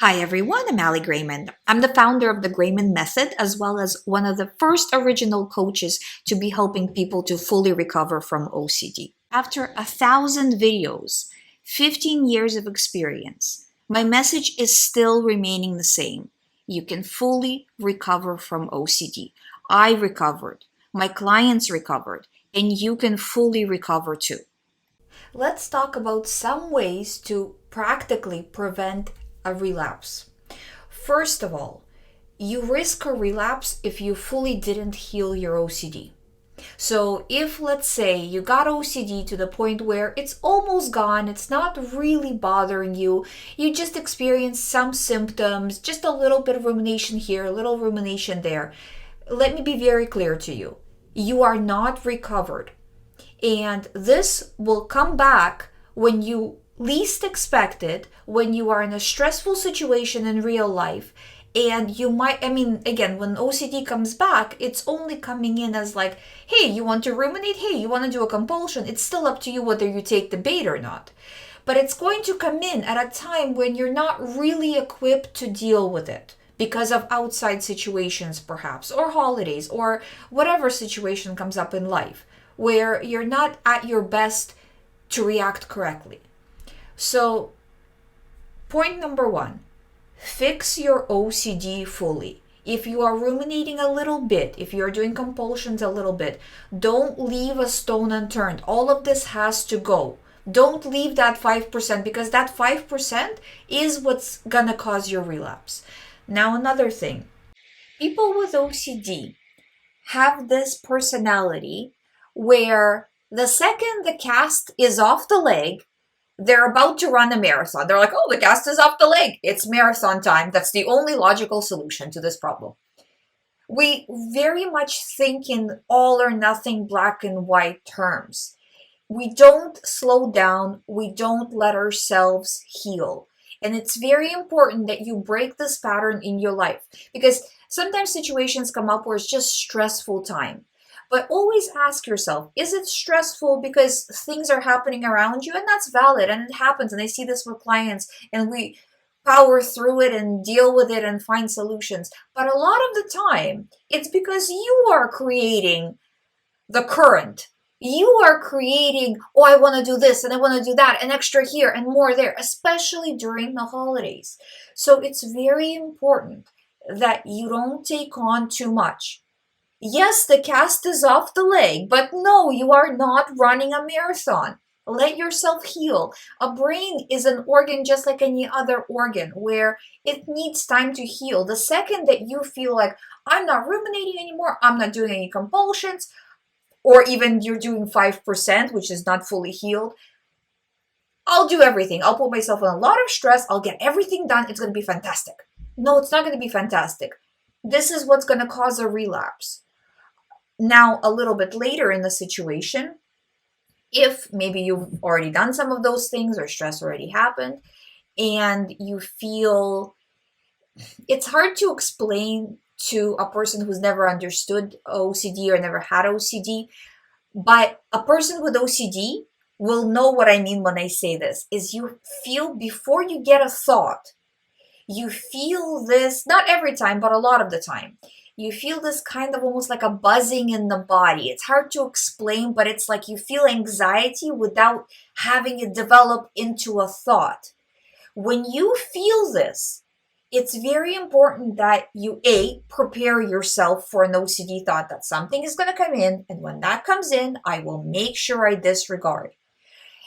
Hi everyone, I'm GREYMOND. I'm the founder of the GREYMOND method as well as one of the first original coaches to be helping people to fully recover from OCD. After 1,000 videos, 15 years of experience, my message is still remaining the same. You can fully recover from OCD. I recovered, my clients recovered, and you can fully recover too. Let's talk about some ways to practically prevent a relapse. First of all, you risk a relapse if you fully didn't heal your OCD. So, if let's say you got OCD to the point where it's almost gone, it's not really bothering you, you just experience some symptoms, just a little bit of rumination here, a little rumination there. Let me be very clear to you. You are not recovered. And this will come back when you least expect it, when you are in a stressful situation in real life. And you might, again, when OCD comes back, it's only coming in as like, hey, you want to ruminate? Hey, you want to do a compulsion? It's still up to you whether you take the bait or not. But it's going to come in at a time when you're not really equipped to deal with it because of outside situations, perhaps, or holidays, or whatever situation comes up in life where you're not at your best to react correctly. So, point number one, fix your OCD fully. If you are ruminating a little bit, if you're doing compulsions a little bit, don't leave a stone unturned. All of this has to go. Don't leave that 5% because that 5% is what's gonna cause your relapse. Now, another thing, people with OCD have this personality where the second the cast is off the leg, they're about to run a marathon. They're like, oh, the cast is off the leg. It's marathon time. That's the only logical solution to this problem. We very much think in all or nothing black and white terms. We don't slow down. We don't let ourselves heal. And it's very important that you break this pattern in your life because sometimes situations come up where it's just stressful time. But always ask yourself, is it stressful because things are happening around you? And that's valid and it happens. And I see this with clients and we power through it and deal with it and find solutions. But a lot of the time, it's because you are creating the current. You are creating, oh, I want to do this and I want to do that, and extra here and more there, especially during the holidays. So it's very important that you don't take on too much. Yes, the cast is off the leg, but no, you are not running a marathon. Let yourself heal. A brain is an organ just like any other organ where it needs time to heal. The second that you feel like, I'm not ruminating anymore, I'm not doing any compulsions, or even you're doing 5%, which is not fully healed, I'll do everything. I'll put myself in a lot of stress. I'll get everything done. It's going to be fantastic. No, it's not going to be fantastic. This is what's going to cause a relapse. Now, a little bit later in the situation, if maybe you've already done some of those things or stress already happened, and you feel it's hard to explain to a person who's never understood OCD or never had OCD, but a person with OCD will know what I mean when I say this, is you feel before you get a thought, you feel this, not every time, but a lot of the time. You feel this kind of almost like a buzzing in the body. It's hard to explain, but it's like you feel anxiety without having it develop into a thought. When you feel this, it's very important that you prepare yourself for an OCD thought that something is going to come in, and when that comes in, I will make sure I disregard.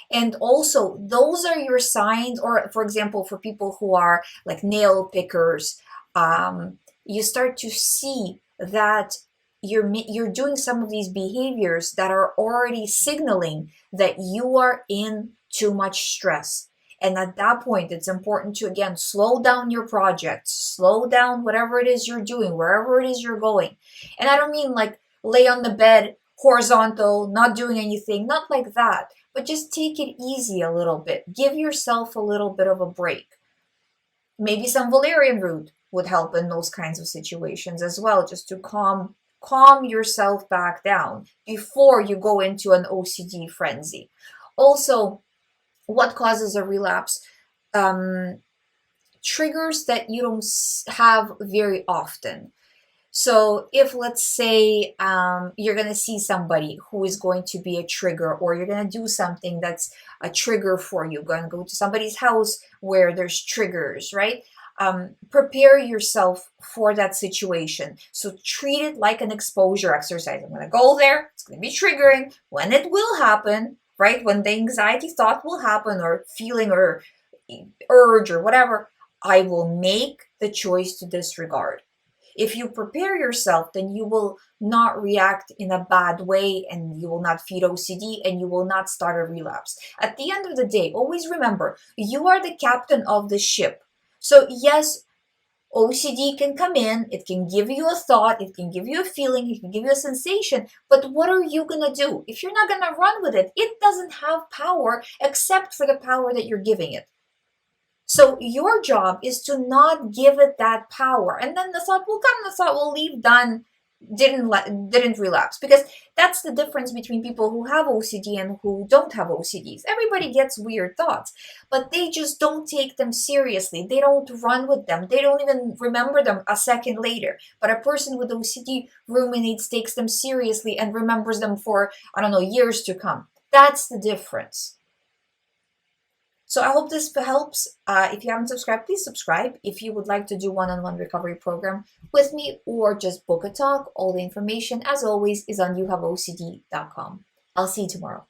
And also, those are your signs, or for example, for people who are like nail pickers, you start to see that you're doing some of these behaviors that are already signaling that you are in too much stress. And at that point, it's important to, again, slow down your projects, slow down whatever it is you're doing, wherever it is you're going. And I don't mean like lay on the bed, horizontal, not doing anything, not like that, but just take it easy a little bit. Give yourself a little bit of a break. Maybe some valerian root would help in those kinds of situations as well, just to calm yourself back down before you go into an OCD frenzy. Also, what causes a relapse? triggers that you don't have very often. So if, let's say, you're going to see somebody who is going to be a trigger, or you're going to do something that's a trigger for you, going to go to somebody's house where there's triggers, right? Prepare yourself for that situation. So treat it like an exposure exercise. I'm going to go there. It's going to be triggering. When it will happen, right? When the anxiety thought will happen, or feeling, or urge, or whatever, I will make the choice to disregard. If you prepare yourself, then you will not react in a bad way, and you will not feed OCD, and you will not start a relapse. At the end of the day, always remember, you are the captain of the ship. So yes, OCD can come in, it can give you a thought, it can give you a feeling, it can give you a sensation, but what are you going to do? If you're not going to run with it, it doesn't have power except for the power that you're giving it. So your job is to not give it that power. And then the thought will come, the thought will leave, done, didn't relapse. Because that's the difference between people who have OCD and who don't have OCDs. Everybody gets weird thoughts, but they just don't take them seriously. They don't run with them. They don't even remember them a second later. But a person with OCD ruminates, takes them seriously, and remembers them for, I don't know, years to come. That's the difference. So I hope this helps. If you haven't subscribed, please subscribe. If you would like to do one-on-one recovery program with me, or just book a talk, all the information, as always, is on youhaveocd.com. I'll see you tomorrow.